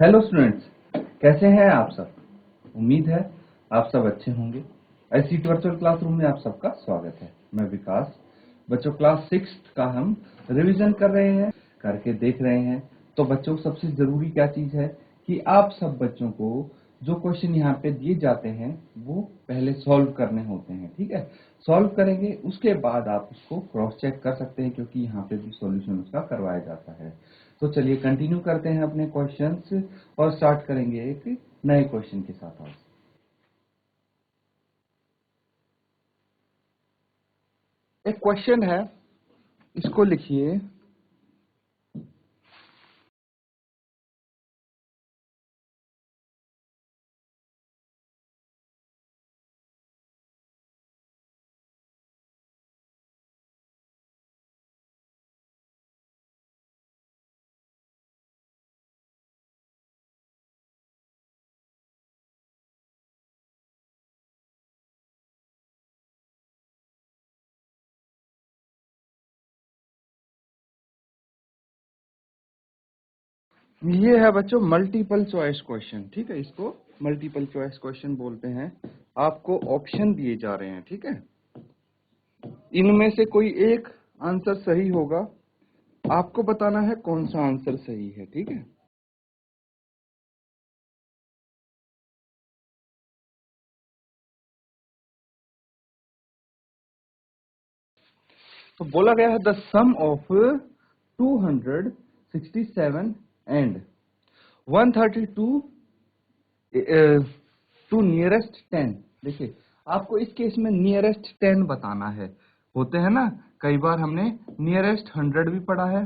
Hello students, कैसे हैं आप सब। उम्मीद है आप सब अच्छे होंगे। ICT वर्चुअल क्लासरूम में आप सबका स्वागत है। मैं विकास। बच्चों, क्लास 6 का हम रिवीजन कर रहे हैं, करके देख रहे हैं। तो बच्चों, सबसे जरूरी क्या चीज है कि आप सब बच्चों को जो क्वेश्चन यहाँ पे दिए जाते हैं वो पहले सॉल्व करने होते हैं। ठीक है, सॉल्व करेंगे, उसके बाद आप उसको क्रॉस चेक कर सकते हैं, क्योंकि यहाँ पे भी सॉल्यूशन उसका करवाया जाता है। तो चलिए कंटिन्यू करते हैं अपने क्वेश्चंस और स्टार्ट करेंगे एक नए क्वेश्चन के साथ। आज एक क्वेश्चन है, इसको लिखिए। ये है बच्चों मल्टीपल चॉइस क्वेश्चन। ठीक है, इसको मल्टीपल चॉइस क्वेश्चन बोलते हैं। आपको ऑप्शन दिए जा रहे हैं। ठीक है, इनमें से कोई एक आंसर सही होगा, आपको बताना है कौन सा आंसर सही है। ठीक है, तो बोला गया है the sum of 267 and 132 to nearest 10। देखिए, आपको इस केस में नियरेस्ट 10 बताना है। होते हैं ना, कई बार हमने नियरेस्ट 100 भी पढ़ा है।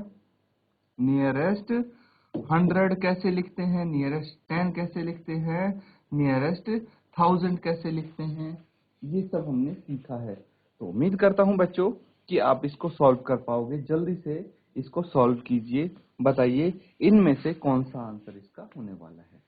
नियरेस्ट 100 कैसे लिखते हैं, नियरेस्ट 10 कैसे लिखते हैं, नियरेस्ट 1000 कैसे लिखते हैं, ये सब हमने सीखा है। तो उम्मीद करता हूं बच्चों कि आप इसको सॉल्व कर पाओगे। जल्दी से इसको सॉल्व कीजिए, बताइए इनमें से कौन सा आंसर इसका होने वाला है।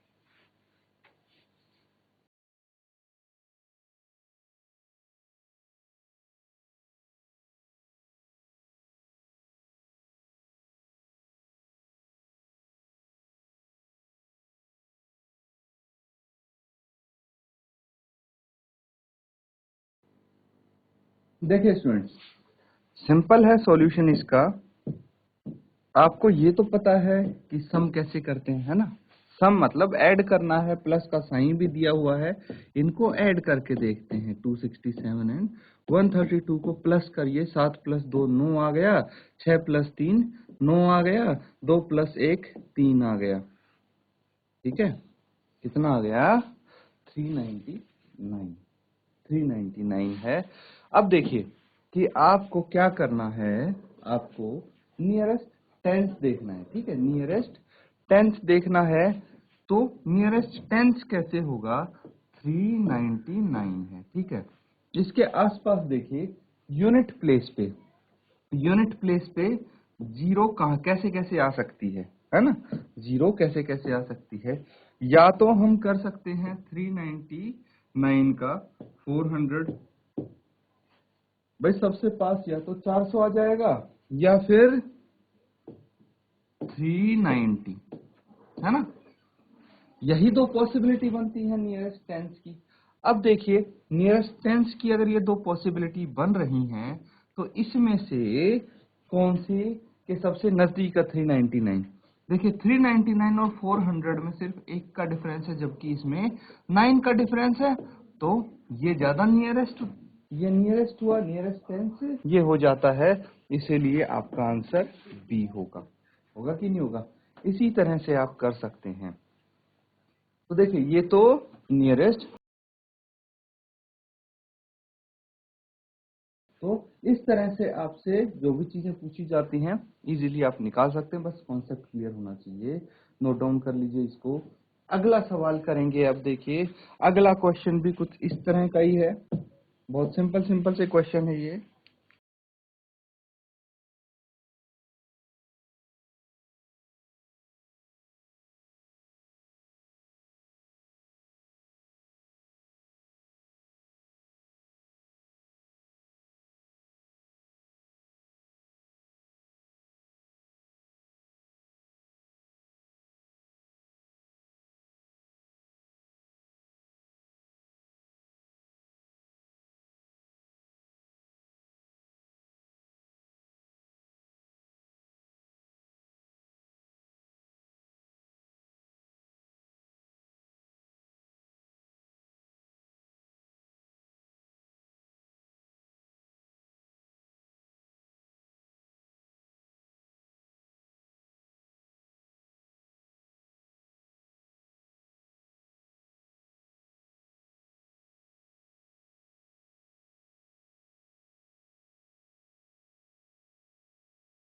देखिए स्टूडेंट्स, सिंपल है सॉल्यूशन इसका। आपको ये तो पता है कि सम कैसे करते हैं, है ना। सम मतलब ऐड करना है, प्लस का साइन भी दिया हुआ है। इनको ऐड करके देखते हैं। 267 एंड 132 को प्लस करिए। 7 प्लस 2 9 आ गया, 6 प्लस 3 9 आ गया, 2 प्लस 1 3 आ गया। ठीक है, कितना आ गया? 399। 399 है। अब देखिए कि आपको क्या करना है, आपको नियरेस्ट टेंथ देखना है। ठीक है, नियरेस्ट टेंथ देखना है। तो नियरेस्ट टेंथ कैसे होगा? 399 है। ठीक है, इसके आसपास देखिए, यूनिट प्लेस पे, यूनिट प्लेस पे जीरो कहाँ कैसे कैसे आ सकती है ना। जीरो कैसे कैसे आ सकती है? या तो हम कर सकते हैं 399 का 400। भाई सबसे पास या तो 400 आ जाएगा, या फिर 390, है ना। यही दो पॉसिबिलिटी बनती है नियरेस्ट टेंस की। अब देखिए, नियरेस्ट टेंस की अगर ये दो पॉसिबिलिटी बन रही हैं, तो इसमें से कौन सी के सबसे नजदीक है? 399। देखिए, 399 और 400 में सिर्फ एक का डिफरेंस है, जबकि इसमें 9 का डिफरेंस है। तो ये ज्यादा नियरेस्ट, ये नियरेस्ट हुआ, नियरेस्ट टेंस ये हो जाता है। इसीलिए आपका आंसर बी होगा। होगा कि नहीं होगा? इसी तरह से आप कर सकते हैं। तो देखिए, ये तो नियरेस्ट, तो इस तरह से आपसे जो भी चीजें पूछी जाती हैं इजीली आप निकाल सकते हैं। बस कॉन्सेप्ट क्लियर होना चाहिए। नोट डाउन कर लीजिए इसको। अगला सवाल करेंगे। अब देखिए, अगला क्वेश्चन भी कुछ इस तरह का ही है। बहुत सिंपल सिंपल से क्वेश्चन है ये।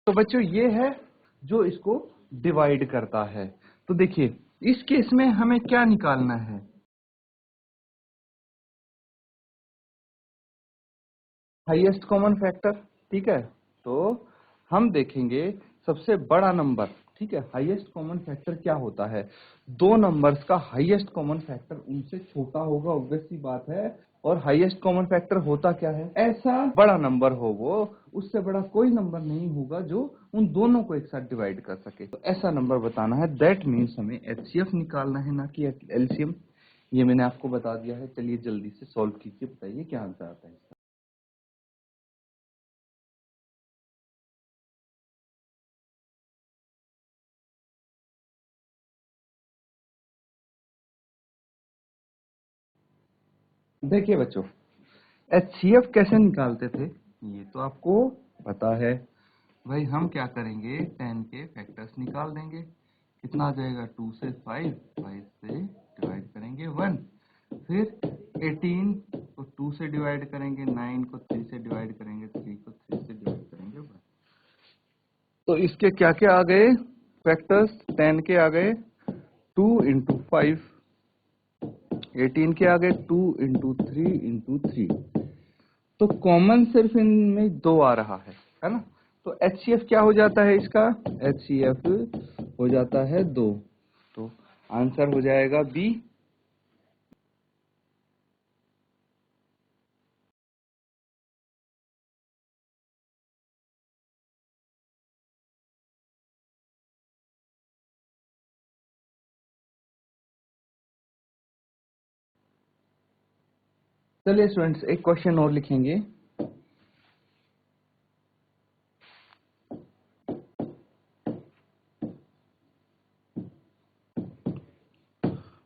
तो बच्चों ये है जो इसको डिवाइड करता है। तो देखिए इस केस में हमें क्या निकालना है, हाईएस्ट कॉमन फैक्टर। ठीक है, तो हम देखेंगे सबसे बड़ा नंबर। ठीक है, हाईएस्ट कॉमन फैक्टर क्या होता है, दो नंबर्स का हाईएस्ट कॉमन फैक्टर उनसे छोटा होगा, ऑब्वियस सी बात है। और हाईएस्ट कॉमन फैक्टर होता क्या है, ऐसा बड़ा नंबर हो वो, उससे बड़ा कोई नंबर नहीं होगा जो उन दोनों को एक साथ डिवाइड कर सके। तो ऐसा नंबर बताना है, दैट मीन्स हमें एचसीएफ निकालना है, ना कि एलसीएम। ये मैंने आपको बता दिया है। चलिए जल्दी से सॉल्व कीजिए, बताइए क्या आंसर आता है इसका। देखिए बच्चों, एचसीएफ कैसे निकालते थे ये तो आपको पता है। भाई हम क्या करेंगे, 10 के फैक्टर्स निकाल देंगे। कितना आ जाएगा, 2 से 5, 5 से डिवाइड करेंगे 1, फिर 18 को 2 से डिवाइड करेंगे, 9 को 3 से डिवाइड करेंगे, 3 को 3 से डिवाइड करेंगे 1। तो इसके क्या क्या आ गए फैक्टर्स, 10 के आ गए 2 इंटू 5, 18 के आ गए 2 इंटू 3 इंटू 3। तो कॉमन सिर्फ इनमें दो आ रहा है ना। तो एचसीएफ क्या हो जाता है इसका, एचसीएफ हो जाता है 2। तो आंसर हो जाएगा बी। चलिए स्टूडेंट्स एक क्वेश्चन और लिखेंगे।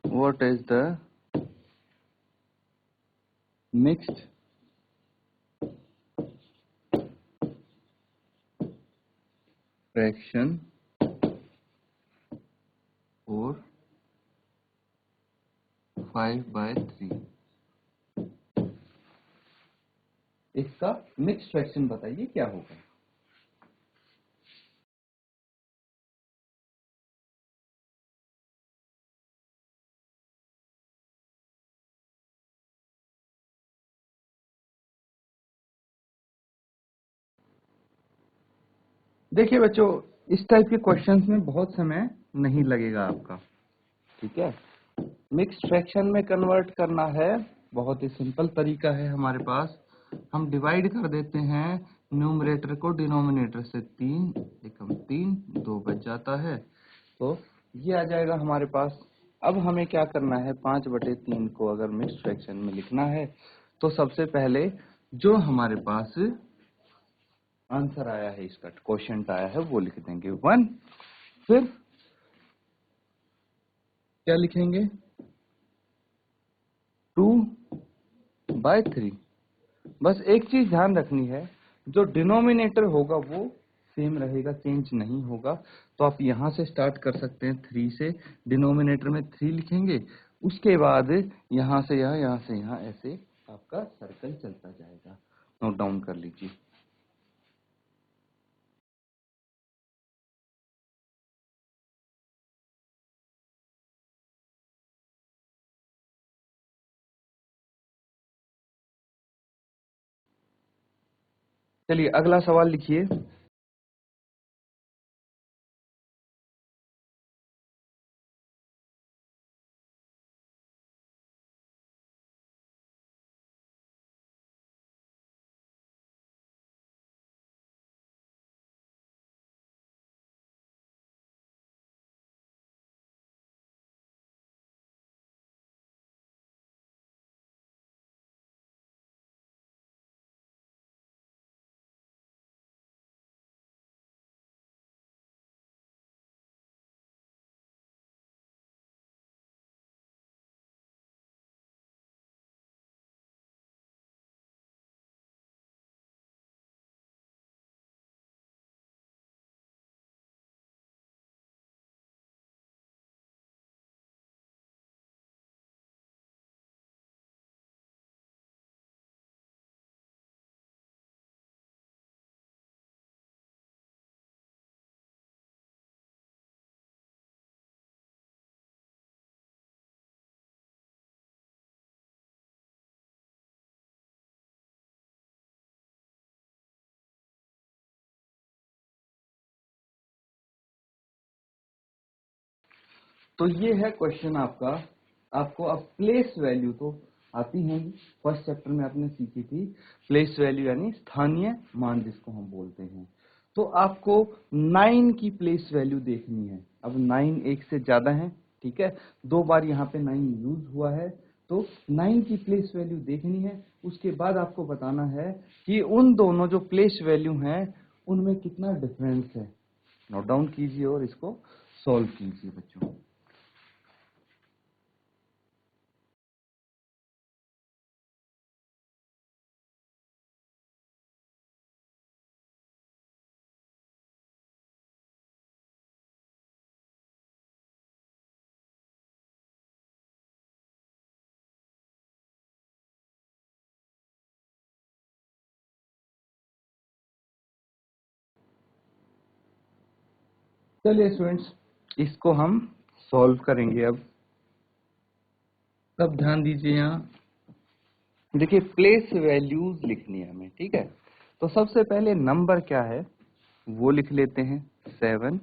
What is the mixed fraction और 5/3। इसका मिक्स्ड फ्रैक्शन बताइए क्या होगा। देखिए बच्चों, इस टाइप के क्वेश्चंस में बहुत समय नहीं लगेगा आपका। ठीक है, मिक्स्ड फ्रैक्शन में कन्वर्ट करना है, बहुत ही सिंपल तरीका है हमारे पास। हम डिवाइड कर देते हैं न्यूमरेटर को डिनोमिनेटर से, 3 एकम 3, 2 बच जाता है। तो ये आ जाएगा हमारे पास। अब हमें क्या करना है, 5/3 को अगर मिक्स्ड फ्रैक्शन में लिखना है तो सबसे पहले जो हमारे पास आंसर आया है, इसका क्वोशिएंट आया है, वो लिख देंगे 1। फिर क्या लिखेंगे, 2/3। बस एक चीज ध्यान रखनी है, जो डिनोमिनेटर होगा वो सेम रहेगा, चेंज नहीं होगा। तो आप यहां से स्टार्ट कर सकते हैं 3 से, डिनोमिनेटर में 3 लिखेंगे, उसके बाद यहां से यहाँ से यहाँ, ऐसे आपका सर्कल चलता जाएगा। नोट डाउन कर लीजिए। चलिए अगला सवाल लिखिए। तो ये है क्वेश्चन आपका। आपको अब प्लेस वैल्यू तो आती है, फर्स्ट चैप्टर में आपने सीखी थी प्लेस वैल्यू यानी स्थानीय मान जिसको हम बोलते हैं। तो आपको 9 की प्लेस वैल्यू देखनी है। अब 9 एक से ज्यादा है, ठीक है, 2 बार यहाँ पे 9 यूज हुआ है, तो 9 की प्लेस वैल्यू देखनी है। उसके बाद आपको बताना है कि उन दोनों जो प्लेस वैल्यू हैं उनमें कितना डिफरेंस है। नोट डाउन कीजिए और इसको सॉल्व कीजिए बच्चों। चलिए स्टूडेंट्स, इसको हम सॉल्व करेंगे। अब ध्यान दीजिए, यहाँ देखिए प्लेस वैल्यूज लिखनी है हमें, ठीक है। तो सबसे पहले नंबर क्या है वो लिख लेते हैं, 7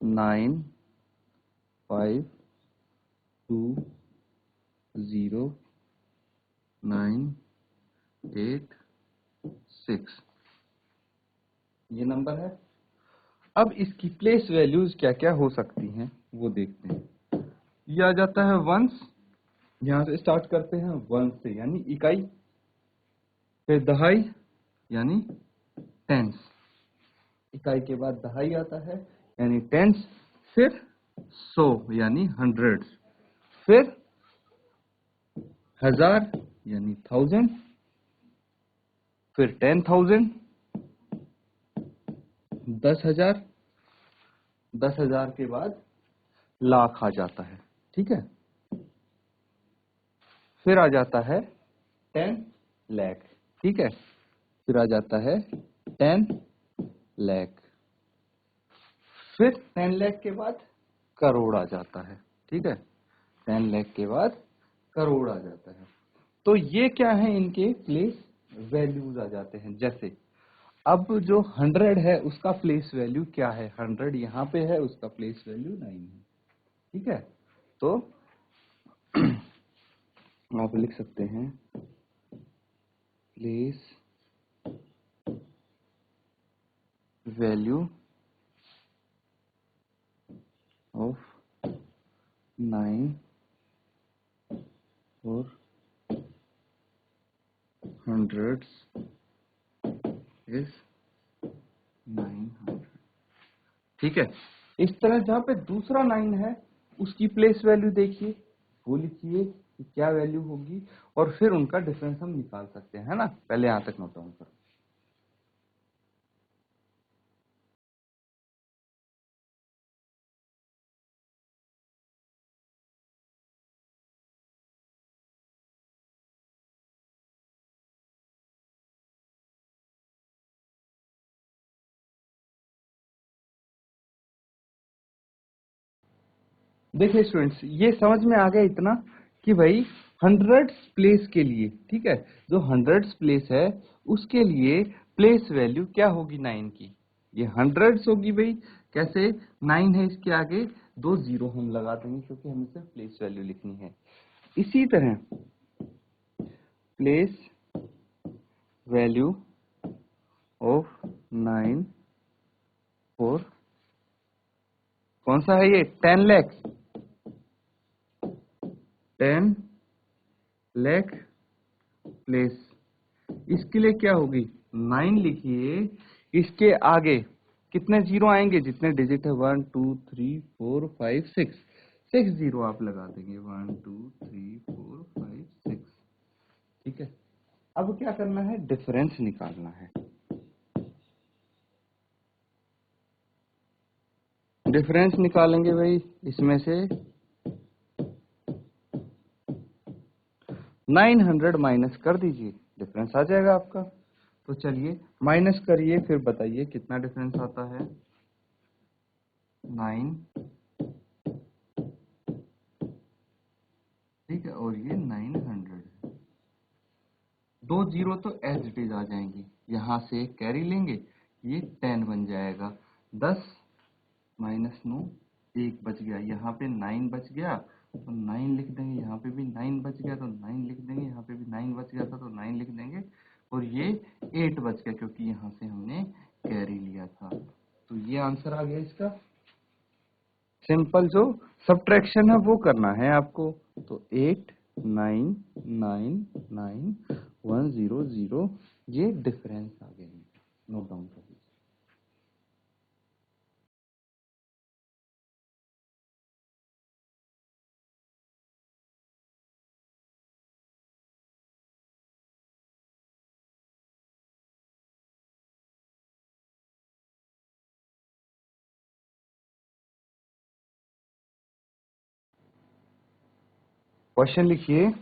9 5 2 0 9 8 6, ये नंबर है। अब इसकी प्लेस वैल्यूज क्या क्या हो सकती हैं वो देखते हैं। ये आ जाता है वंस, यहां से स्टार्ट करते हैं वन से यानी इकाई, फिर दहाई यानी टेंस, इकाई के बाद दहाई आता है यानी टेंस, फिर 100 यानी हंड्रेड्स, फिर 1000 यानी थाउजेंड, फिर 10,000 10,000, 10,000 के बाद लाख आ जाता है, ठीक है। फिर आ जाता है 10 लाख, ठीक है। फिर आ जाता है 10 लाख, फिर 10 लाख के बाद करोड़ आ जाता है, ठीक है। 10 लाख के बाद करोड़ आ जाता है। तो ये क्या है, इनके प्लेस वैल्यूज आ जाते हैं। जैसे अब जो 100 है उसका प्लेस वैल्यू क्या है, 100 यहाँ पे है, उसका प्लेस वैल्यू 9 है, ठीक है। तो आप लिख सकते हैं प्लेस वैल्यू ऑफ 9 और हंड्रेड्स इज 900, ठीक है। इस तरह जहां पे दूसरा 9 है उसकी प्लेस वैल्यू देखिए, वो लिखिए कि क्या वैल्यू होगी, और फिर उनका डिफरेंस हम निकाल सकते हैं, है ना। पहले यहां तक नोट डाउन करो। देखिए स्टूडेंट्स, ये समझ में आ गया इतना कि भाई हंड्रेड्स प्लेस के लिए, ठीक है, जो हंड्रेड्स प्लेस है उसके लिए प्लेस वैल्यू क्या होगी 9 की, ये हंड्रेड्स होगी भाई। कैसे, 9 है इसके आगे 2 जीरो हम लगा देंगे क्योंकि हमें सिर्फ प्लेस वैल्यू लिखनी है। इसी तरह प्लेस वैल्यू ऑफ 9 फॉर, कौन सा है ये, 10 लाख, 10 लाख प्लेस, इसके लिए क्या होगी 9 लिखिए, इसके आगे कितने जीरो आएंगे, जितने डिजिट है 1 2 3 4 5 6, 6 जीरो आप लगा देंगे, 1 2 3 4 5 6, ठीक है। अब क्या करना है, डिफरेंस निकालना है। डिफरेंस निकालेंगे भाई, इसमें से 900 माइनस कर दीजिए, डिफरेंस आ जाएगा आपका। तो चलिए माइनस करिए, फिर बताइए कितना डिफरेंस आता है। 9, ठीक है, और ये 900, 2 जीरो तो एज इट इज आ जाएंगी, यहां से कैरी लेंगे, ये 10 बन जाएगा। 10 माइनस 9 1 बच गया, यहाँ पे 9 बच गया तो 9 लिख देंगे, यहाँ पे भी 9 बच गया तो 9 लिख देंगे, यहाँ पे भी 9 बच गया था तो 9 लिख देंगे, और ये 8 बच गया क्योंकि यहाँ से हमने कैरी लिया था। तो ये आंसर आ गया इसका। सिंपल जो सब्ट्रैक्शन है वो करना है आपको। तो 8 9 9 9 1 0 0 ये डिफरेंस आ गए, नोट डाउन कर लीजिए। क्वेश्चन लिखिए।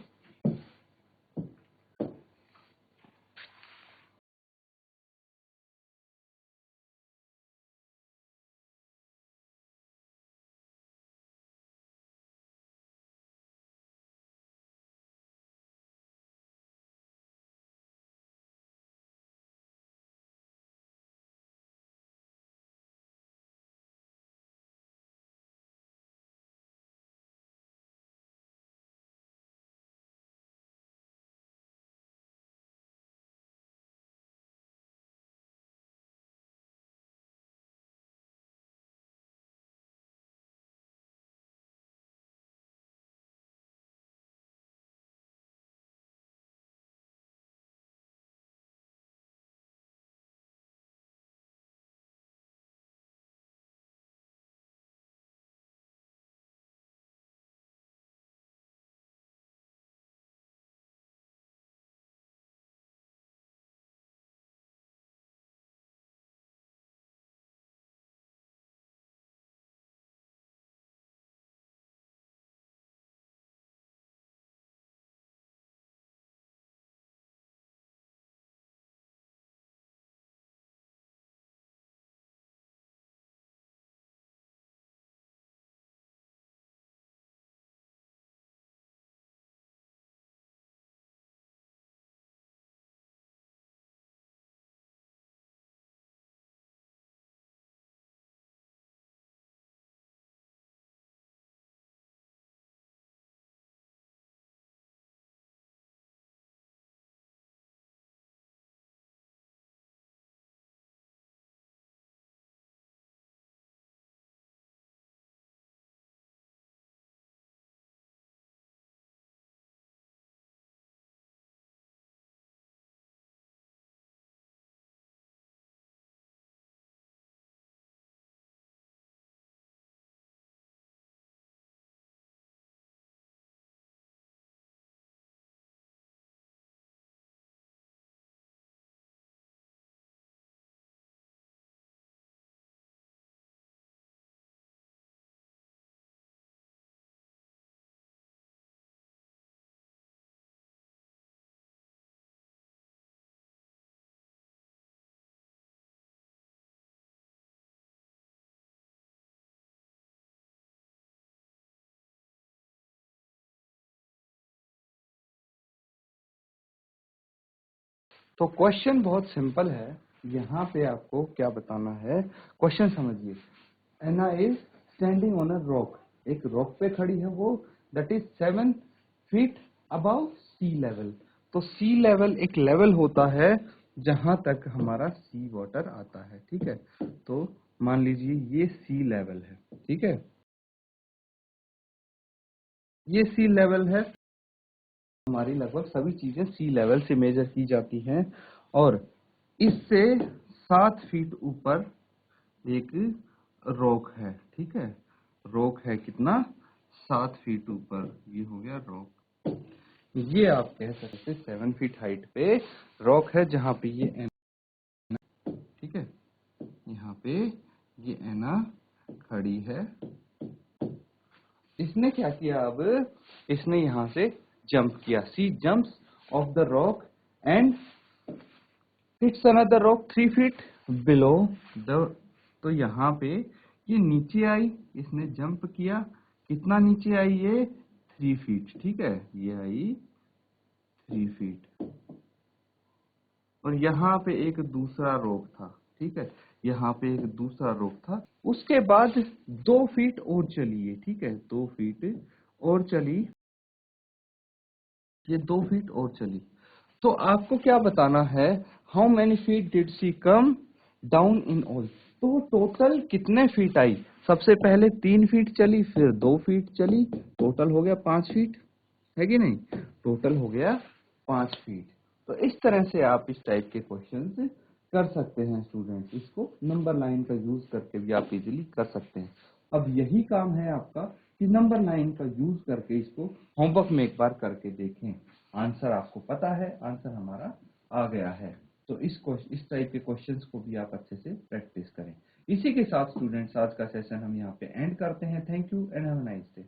तो क्वेश्चन बहुत सिंपल है। यहाँ पे आपको क्या बताना है, क्वेश्चन समझिए। Anna is standing on a rock, एक रॉक पे खड़ी है वो, that is 7 feet above sea level. तो सी लेवल एक लेवल होता है जहां तक हमारा सी वाटर आता है, ठीक है। तो मान लीजिए ये सी लेवल है, ठीक है, ये सी लेवल है। हमारी लगभग सभी चीजें सी लेवल से मेजर की जाती हैं, और इससे 7 फीट ऊपर एक रॉक है, ठीक है। रॉक है कितना, 7 फीट ऊपर, ये हो गया रॉक। ये आप कह सकते 7 फीट हाइट पे रॉक है जहां पे ये एना, ठीक है, यहाँ पे ये एना खड़ी है। इसने क्या किया, अब इसने यहां से जंप किया, she jumps off the rock and hits another rock 3 feet below the. तो यहाँ पे ये नीचे आई, इसने जंप किया, कितना नीचे आई ये, 3 फीट, ठीक है, ये आई 3 फीट। और यहाँ पे एक दूसरा रॉक था, ठीक है, यहाँ पे एक दूसरा रोक था। उसके बाद 2 फीट और चली, ठीक है, 2 फीट और चली, ये 2 फीट और चली। तो आपको क्या बताना है, how many feet did she come down in all. तो टोटल कितने फीट आई, सबसे पहले 3 फीट चली, फिर 2 फीट चली, टोटल हो गया 5 फीट, है कि नहीं, टोटल हो गया 5 फीट। तो इस तरह से आप इस टाइप के क्वेश्चन कर सकते हैं स्टूडेंट, इसको नंबर लाइन का यूज करके भी आप इजीली कर सकते हैं। अब यही काम है आपका कि नंबर लाइन का यूज करके इसको होमवर्क में एक बार करके देखें। आंसर आपको पता है, आंसर हमारा आ गया है। तो इस टाइप के क्वेश्चंस को भी आप अच्छे से प्रैक्टिस करें। इसी के साथ स्टूडेंट्स आज का सेशन हम यहाँ पे एंड करते हैं। Thank you and have a nice day.